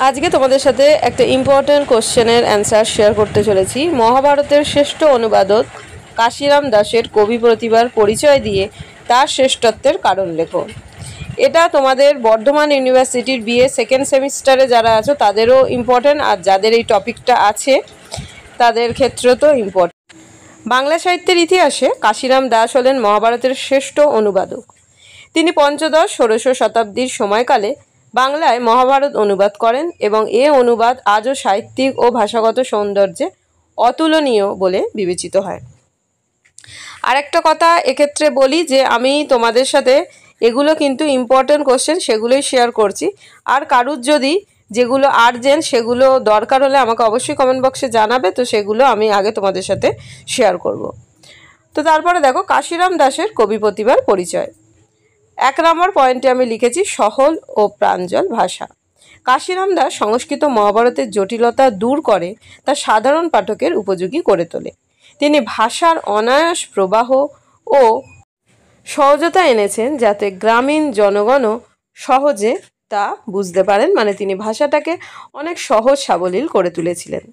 আজকে তোমাদের সাথে একটা ইম্পর্টেন্ট কোশ্চেনের অ্যান্সার শেয়ার করতে চলেছি। মহাভারতের শ্রেষ্ঠ অনুবাদক কাশিরাম দাসের কবি প্রতিভার পরিচয় দিয়ে তার শ্রেষ্ঠত্বের কারণ লেখো। এটা তোমাদের বর্ধমান ইউনিভার্সিটির বিএ সেকেন্ড সেমিস্টারে যারা আছো তাদেরও ইম্পর্টেন্ট, আর যাদের এই টপিকটা আছে তাদের ক্ষেত্রেও তো ইম্পর্টেন্ট। বাংলা সাহিত্যের ইতিহাসে কাশিরাম দাস হলেন মহাভারতের শ্রেষ্ঠ অনুবাদক। তিনি পঞ্চদশ ষোড়শ শতাব্দীর সময়কালে বাংলায় মহাভারত অনুবাদ করেন এবং এ অনুবাদ আজও সাহিত্যিক ও ভাষাগত সৌন্দর্যে অতুলনীয় বলে বিবেচিত হয়। আরেকটা কথা এক্ষেত্রে বলি যে আমি তোমাদের সাথে এগুলো কিন্তু ইম্পর্টেন্ট কোশ্চেন, সেগুলোই শেয়ার করছি। আর কারুর যদি যেগুলো আর্জেন্ট সেগুলো দরকার হলে আমাকে অবশ্যই কমেন্ট বক্সে জানাবে, তো সেগুলো আমি আগে তোমাদের সাথে শেয়ার করব। তো তারপরে দেখো কাশিরাম দাসের কবি প্রতিভার পরিচয়। 1 নম্বর পয়েন্টে আমি লিখেছি সহল ও প্রাঞ্জল ভাষা। কাশিরাম দাস সংস্কৃত মহাভারতের জটিলতা দূর করে তা সাধারণ পাঠকের উপযোগী করে তোলে। তিনি ভাষার অনায়াস প্রবাহ ও সহজতা এনেছেন যাতে গ্রামীণ জনগণও সহজে তা বুঝতে পারেন, মানে তিনি ভাষাটাকে অনেক সহজ সাবলীল করে তুলেছিলেন।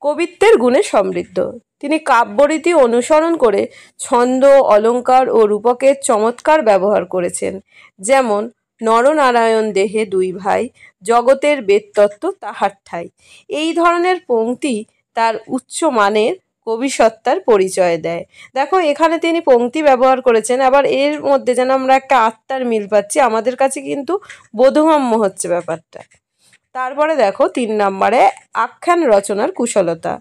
কবিত্বের গুণে সমৃদ্ধ। তিনি কাব্যরীতি অনুসরণ করে ছন্দ, অলঙ্কার ও রূপকের চমৎকার ব্যবহার করেছেন। যেমন নরনারায়ণ দেহে 2 ভাই, জগতের বেদতত্ত্ব তাহার ঠাই। এই ধরনের পংক্তি তার উচ্চ মানের কবিসত্তার পরিচয় দেয়। দেখো এখানে তিনি পংক্তি ব্যবহার করেছেন, আবার এর মধ্যে যেন আমরা একটা আত্মার মিল পাচ্ছি, আমাদের কাছে কিন্তু বোধগম্য হচ্ছে ব্যাপারটা। তারপরে দেখো 3 নম্বরে আখ্যান রচনার কুশলতা।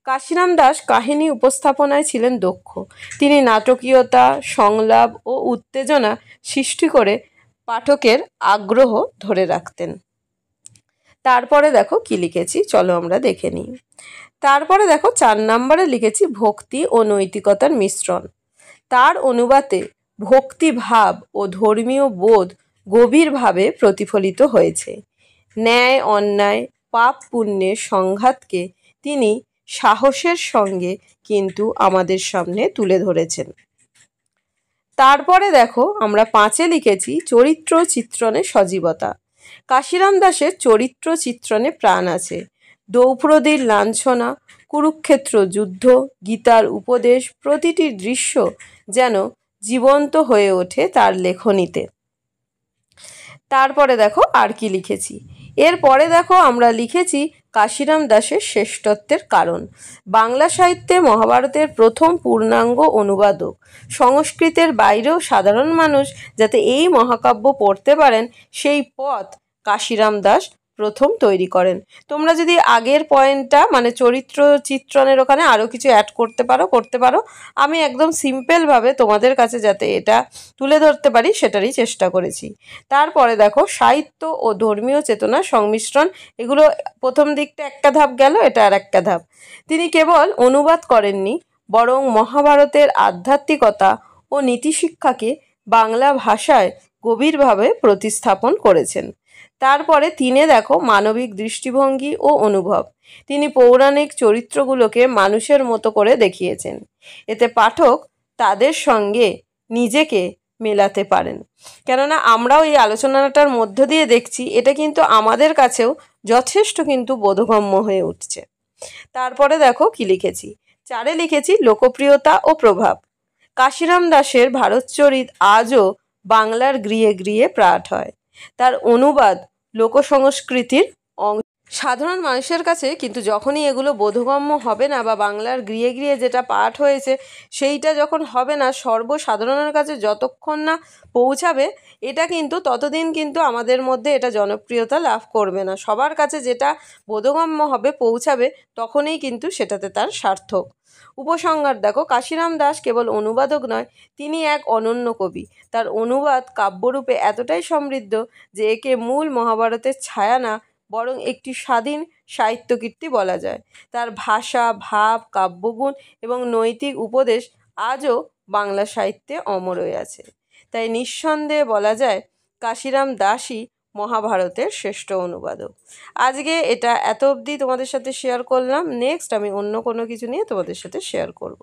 কাশিরাম দাস কাহিনী উপস্থাপনায় ছিলেন দক্ষ। তিনি নাটকীয়তা, সংলাপ ও উত্তেজনা সৃষ্টি করে পাঠকের আগ্রহ ধরে রাখতেন। তারপরে দেখো কি লিখেছি, চলো আমরা দেখে নিই। তারপরে দেখো 4 নম্বরে লিখেছি ভক্তি ও নৈতিকতার মিশ্রণ। তার অনুবাদে ভক্তি ভাব ও ধর্মীয় বোধ গভীরভাবে প্রতিফলিত হয়েছে। ন্যায় অন্যায়, পাপ পুণ্যের সংঘাতকে তিনি সাহসের সঙ্গে কিন্তু আমাদের সামনে তুলে ধরেছেন। তারপরে দেখো আমরা 5-এ লিখেছি চরিত্র চিত্রণে সজীবতা। কাশিরাম দাসের চরিত্র চিত্রণে প্রাণ আছে। দ্রৌপদীর লাঞ্ছনা, কুরুক্ষেত্র যুদ্ধ, গীতার উপদেশ, প্রতিটি দৃশ্য যেন জীবন্ত হয়ে ওঠে তার লেখনীতে। তারপরে দেখো আর কি লিখেছি, এরপরে দেখো আমরা লিখেছি কাশিরাম দাসের শ্রেষ্ঠত্বের কারণ। বাংলা সাহিত্যে মহাভারতের প্রথম পূর্ণাঙ্গ অনুবাদক। সংস্কৃতের বাইরেও সাধারণ মানুষ যাতে এই মহাকাব্য পড়তে পারেন সেই পথ কাশিরাম দাস প্রথম তৈরি করেন। তোমরা যদি আগের পয়েন্টটা মানে চরিত্র চিত্রণের ওখানে আরও কিছু অ্যাড করতে পারো। আমি একদম সিম্পলভাবে তোমাদের কাছে যাতে এটা তুলে ধরতে পারি সেটারই চেষ্টা করেছি। তারপরে দেখো সাহিত্য ও ধর্মীয় চেতনার সংমিশ্রণ। এগুলো প্রথম দিকটা একটা ধাপ গেল, এটা আর একটা ধাপ। তিনি কেবল অনুবাদ করেননি, বরং মহাভারতের আধ্যাত্মিকতা ও নীতিশিক্ষাকে বাংলা ভাষায় গভীরভাবে প্রতিস্থাপন করেছেন। তারপরে 3-এ দেখো মানবিক দৃষ্টিভঙ্গি ও অনুভব। তিনি পৌরাণিক চরিত্রগুলোকে মানুষের মতো করে দেখিয়েছেন। এতে পাঠক তাদের সঙ্গে নিজেকে মেলাতে পারেন। কেননা আমরাও এই আলোচনাটার মধ্য দিয়ে দেখছি এটা কিন্তু আমাদের কাছেও যথেষ্ট কিন্তু বোধগম্য হয়ে উঠছে। তারপরে দেখো কি লিখেছি, 4-এ লিখেছি লোকপ্রিয়তা ও প্রভাব। কাশিরাম দাসের ভারতচরিত আজও বাংলার গৃহে গৃহে পাঠ হয়। তার অনুবাদ লোকসংস্কৃতির অংশ। সাধারণ মানুষের কাছে কিন্তু যখনই এগুলো বোধগম্য হবে না বা বাংলার গৃহে গৃহে যেটা পাঠ হয়েছে সেইটা যখন হবে না, সর্বসাধারণের কাছে যতক্ষণ না পৌঁছাবে এটা কিন্তু ততদিন কিন্তু আমাদের মধ্যে এটা জনপ্রিয়তা লাভ করবে না। সবার কাছে যেটা বোধগম্য হবে পৌঁছাবে তখনই কিন্তু সেটাতে তার সার্থক। উপসংহার দেখো কাশিরাম দাস কেবল অনুবাদক নয়, তিনি এক অনন্য কবি। তার অনুবাদ কাব্যরূপে এতটাই সমৃদ্ধ যে একে মূল মহাভারতের ছায়া না বরং একটি স্বাধীন সাহিত্যকীর্তি বলা যায়। তার ভাষা, ভাব, কাব্যগুণ এবং নৈতিক উপদেশ আজও বাংলা সাহিত্যে অমর হয়ে আছে। তাই নিঃসন্দেহে বলা যায় কাশিরাম দাসই মহাভারতের শ্রেষ্ঠ অনুবাদক। আজকে এটা এত অবধি তোমাদের সাথে শেয়ার করলাম। নেক্সট আমি অন্য কোনো কিছু নিয়ে তোমাদের সাথে শেয়ার করব।